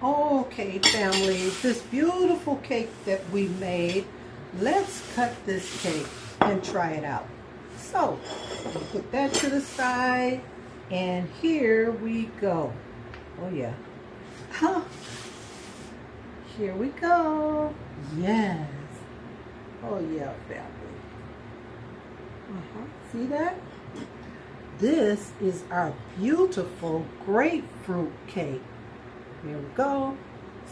Okay, family, this beautiful cake that we made, let's cut this cake and try it out. So, we'll put that to the side, and here we go. Oh yeah. Huh. Here we go. Yes. Oh yeah, family. See that? This is our beautiful grapefruit cake. Here we go.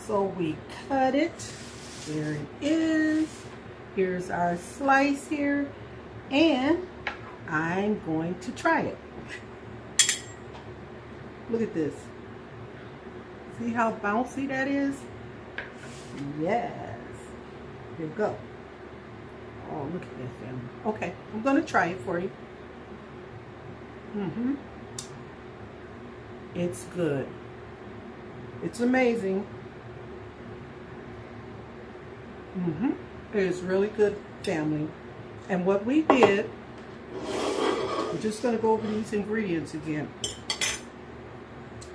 So we cut it. There it is. Here's our slice here. And I'm going to try it. Look at this. See how bouncy that is? Yes. Here we go. Oh, look at that, family. Okay, I'm going to try it for you. It's good. It's amazing. It is really good, family. And what we did, we're just going to go over these ingredients again.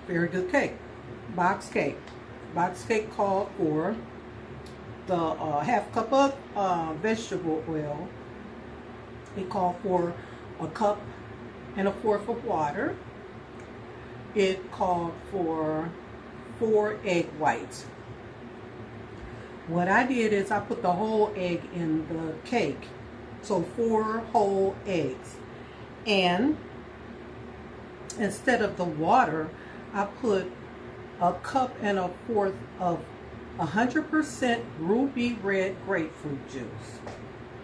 Very good cake. Box cake. Box cake called for the half cup of vegetable oil. It called for a cup and a fourth of water. It called for 4 egg whites. What I did is I put the whole egg in the cake. So 4 whole eggs. And instead of the water, I put a cup and a fourth of 100% ruby red grapefruit juice.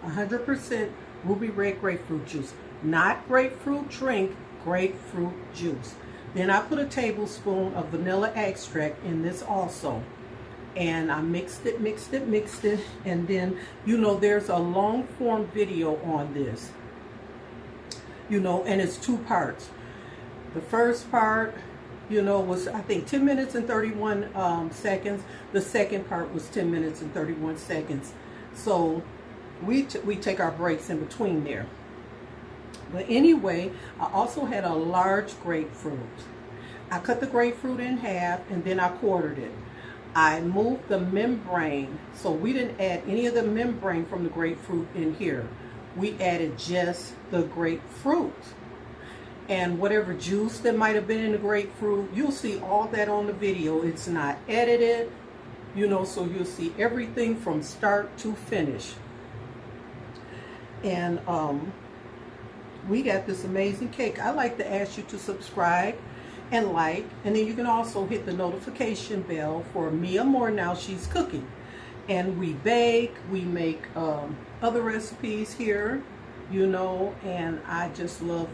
100% ruby red grapefruit juice. Not grapefruit drink, grapefruit juice. Then I put a tablespoon of vanilla extract in this also. And I mixed it. And then, there's a long form video on this. And it's 2 parts. The first part, was I think 10 minutes and 31 seconds. The second part was 10 minutes and 31 seconds. So we take our breaks in between there. But anyway, I also had a large grapefruit. I cut the grapefruit in half and then I quartered it. I moved the membrane, so we didn't add any of the membrane from the grapefruit in here. We added just the grapefruit. And whatever juice that might have been in the grapefruit, you'll see all that on the video. It's not edited, so you'll see everything from start to finish. And we got this amazing cake. I like to ask you to subscribe and like, and then you can also hit the notification bell for Mia Moore Now She's Cooking. And we bake, we make other recipes here, and I just love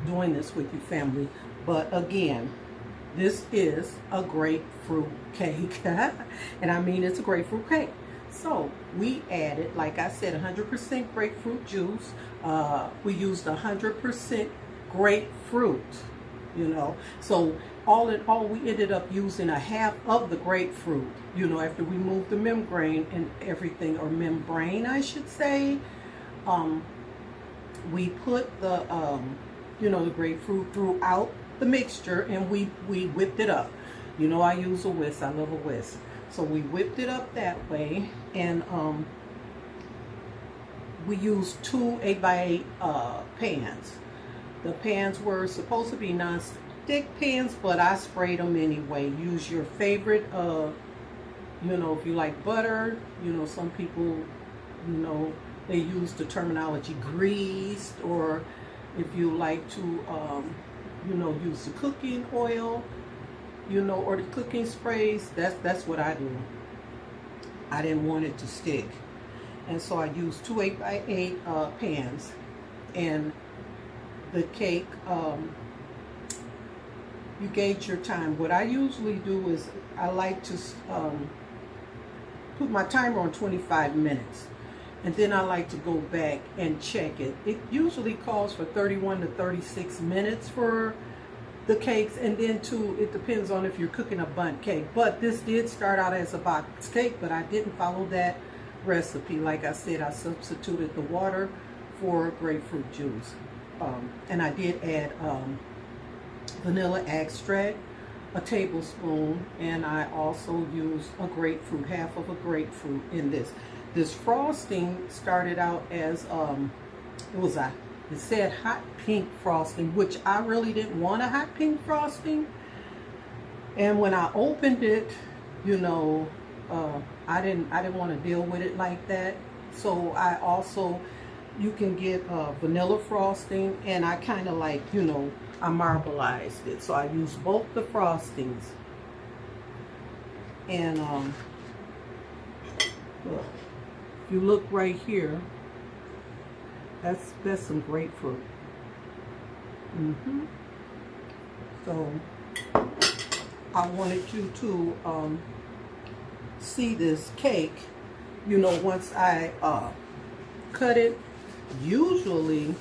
doing this with you, family. But again, this is a grapefruit cake. And I mean, it's a grapefruit cake. So we added, like I said, 100% grapefruit juice. We used 100% grapefruit, So all in all, we ended up using a half of the grapefruit, after we moved the membrane and everything, or membrane, I should say. We put the, the grapefruit throughout the mixture, and we whipped it up. I use a whisk. I love a whisk. So we whipped it up that way, and we used 2 8x8 pans. The pans were supposed to be non-stick pans, but I sprayed them anyway. Use your favorite, if you like butter, some people, they use the terminology greased, or if you like to, use the cooking oil, or the cooking sprays, that's what I do. I didn't want it to stick. And so I used 2 8x8 pans. And the cake, you gauge your time. What I usually do is I like to put my timer on 25 minutes. And then I like to go back and check it. It usually calls for 31 to 36 minutes for the cakes, and then it depends on if you're cooking a bundt cake. But this did start out as a box cake, but I didn't follow that recipe. Like I said, I substituted the water for grapefruit juice. And I did add vanilla extract a tablespoon, and I also used a grapefruit, half of a grapefruit in this. This frosting started out as it said hot pink frosting, which I really didn't want a hot pink frosting. And when I opened it, you know, I didn't want to deal with it like that. So I also, you can get vanilla frosting, and I kind of like, you know, I marbleized it. So I used both the frostings. And look, if you look right here, that's some grapefruit. So I wanted you to see this cake, you know, once I cut it. Usually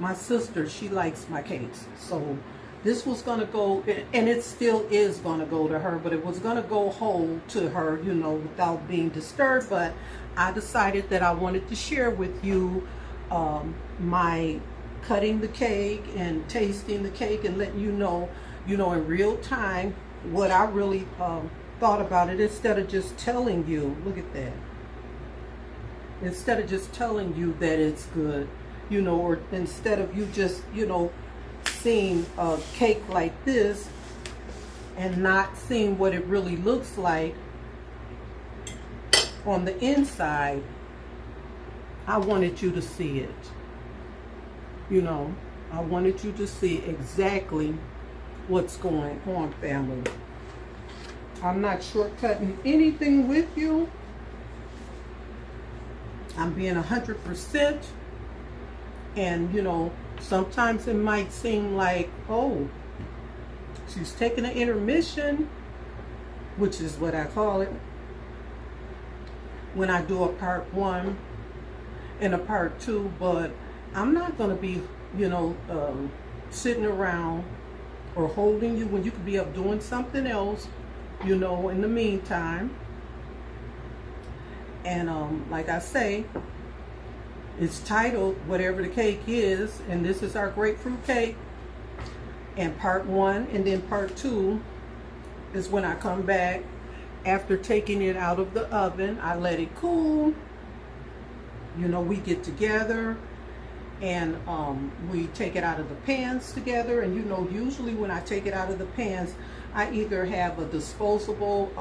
my sister, she likes my cakes, so this was gonna go, and it still is gonna go to her, but it was gonna go whole to her, you know, without being disturbed. But I decided that I wanted to share with you my cutting the cake and tasting the cake, and letting you know in real time what I really thought about it, instead of just telling you. Look at that. Instead of just telling you that it's good, you know, or instead of you just, you know, seeing a cake like this and not seeing what it really looks like on the inside, I wanted you to see it. You know, I wanted you to see exactly what's going on, family. I'm not shortcutting anything with you. I'm being 100%. And, you know, sometimes it might seem like, oh, she's taking an intermission, which is what I call it, when I do a part 1 and a part 2. But I'm not going to be, you know, sitting around or holding you when you could be up doing something else, you know, in the meantime. And like I say, it's titled Whatever the Cake Is, and this is our grapefruit cake. And part 1 and then part 2 is when I come back after taking it out of the oven. I let it cool. You know, we get together and we take it out of the pans together. And you know, usually when I take it out of the pans, I either have a disposable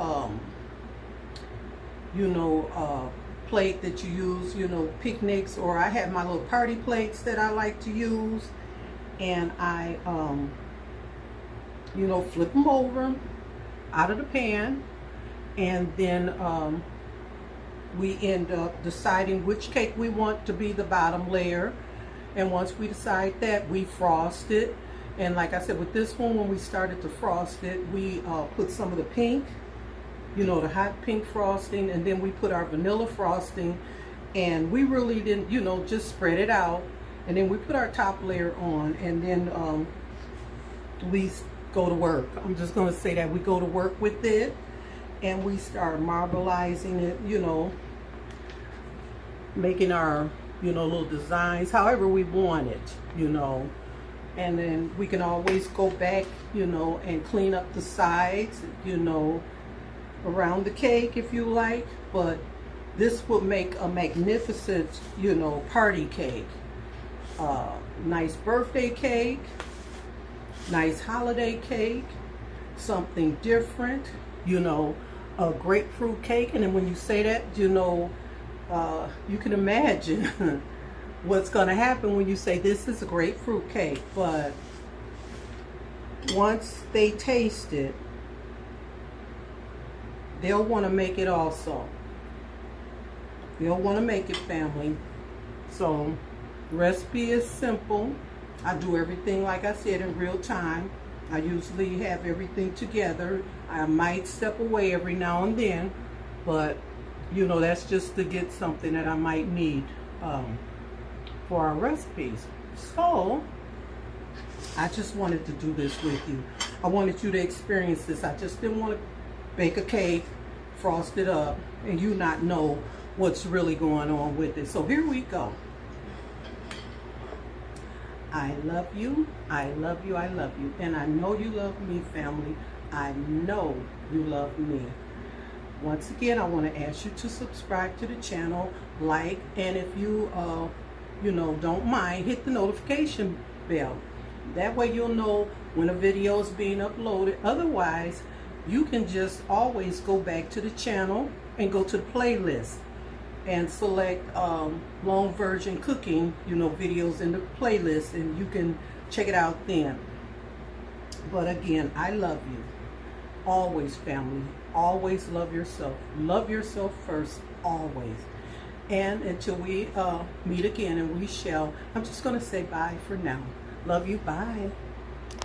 plate that you use, you know, picnics, or I have my little party plates that I like to use, and I you know, flip them over out of the pan, and then we end up deciding which cake we want to be the bottom layer. And once we decide that, we frost it. And like I said, with this one, when we started to frost it, we put some of the pink, you know, the hot pink frosting, and then we put our vanilla frosting, and we really didn't, you know, just spread it out. And then we put our top layer on, and then we go to work. I'm just going to say that we go to work with it, and we start marbleizing it, you know, making our, you know, little designs however we want it, you know. And then we can always go back, you know, and clean up the sides, you know, around the cake if you like. But this would make a magnificent, you know, party cake. Nice birthday cake, nice holiday cake, something different, you know, a grapefruit cake. And then when you say that, you know, you can imagine what's going to happen when you say this is a grapefruit cake. But once they taste it, they'll want to make it also. They'll want to make it, family. So the recipe is simple. I do everything, like I said, in real time. I usually have everything together. I might step away every now and then, but you know, that's just to get something that I might need for our recipes. So I just wanted to do this with you. I wanted you to experience this. I just didn't want to bake a cake, frost it up, and you not know what's really going on with it. So here we go. I love you. I love you. I love you. And I know you love me, family. I know you love me. Once again, I want to ask you to subscribe to the channel, like, and if you, don't mind, hit the notification bell. That way you'll know when a video is being uploaded. Otherwise, you can just always go back to the channel and go to the playlist and select long version cooking, videos in the playlist, and you can check it out then. But again, I love you. Always, family. Always love yourself. Love yourself first, always. And until we meet again, and we shall, I'm just going to say bye for now. Love you. Bye.